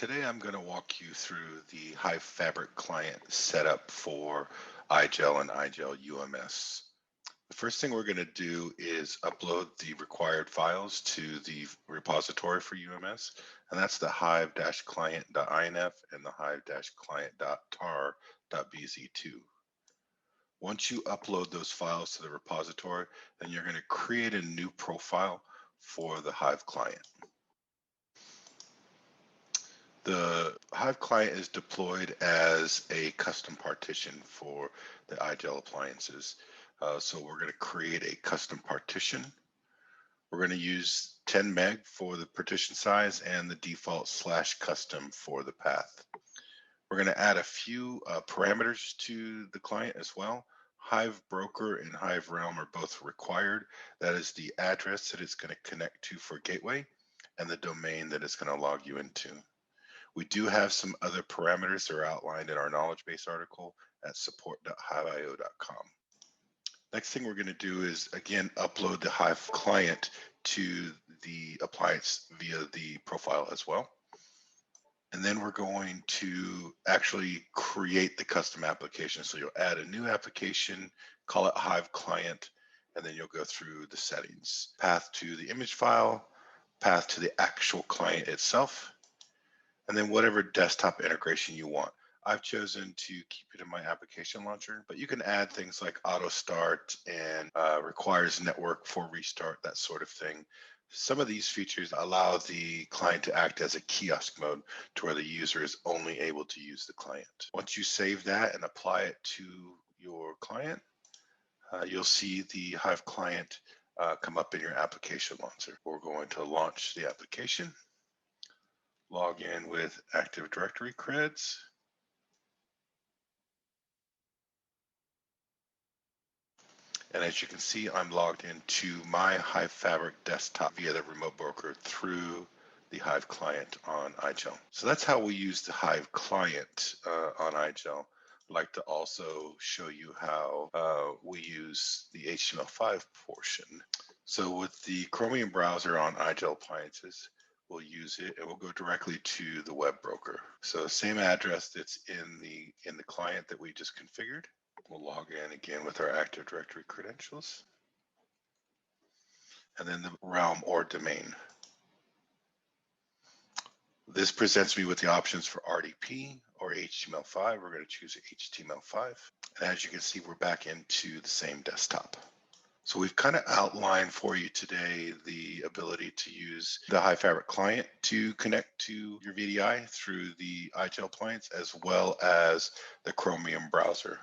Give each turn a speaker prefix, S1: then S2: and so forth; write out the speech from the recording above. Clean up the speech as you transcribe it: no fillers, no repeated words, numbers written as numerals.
S1: Today I'm going to walk you through the Hive Fabric client setup for IGEL and IGEL UMS. The first thing we're going to do is upload the required files to the repository for UMS, and that's the hive-client.inf and the hive-client.tar.bz2. Once you upload those files to the repository, then you're going to create a new profile for the Hive client. The Hive client is deployed as a custom partition for the IGEL appliances. So we're going to create a custom partition. We're going to use 10 meg for the partition size and the default /custom for the path. We're going to add a few parameters to the client as well. Hive Broker and Hive Realm are both required. That is the address that it's going to connect to for gateway and the domain that it's going to log you into. We do have some other parameters that are outlined in our knowledge base article at support.hiveio.com. Next thing we're going to do is, again, upload the Hive client to the appliance via the profile as well. And then we're going to actually create the custom application. So you'll add a new application, call it Hive client, and then you'll go through the settings. Path to the image file, path to the actual client itself, and then whatever desktop integration you want. I've chosen to keep it in my application launcher, but you can add things like auto start and requires network for restart, that sort of thing. Some of these features allow the client to act as a kiosk mode to where the user is only able to use the client. Once you save that and apply it to your client, you'll see the Hive client come up in your application launcher. We're going to launch the application. Log in with Active Directory creds. And as you can see, I'm logged into my Hive Fabric desktop via the remote broker through the Hive client on IGEL. So that's how we use the Hive client on IGEL. I'd like to also show you how we use the HTML5 portion. So with the Chromium browser on IGEL appliances, we'll use it and we'll go directly to the web broker. So same address that's in the client that we just configured. We'll log in again with our Active Directory credentials. And then the realm or domain. This presents me with the options for RDP or HTML5. We're going to choose HTML5. And as you can see, we're back into the same desktop. So we've kind of outlined for you today the ability to use the Hive Fabric client to connect to your VDI through the IGEL appliance, as well as the Chromium browser.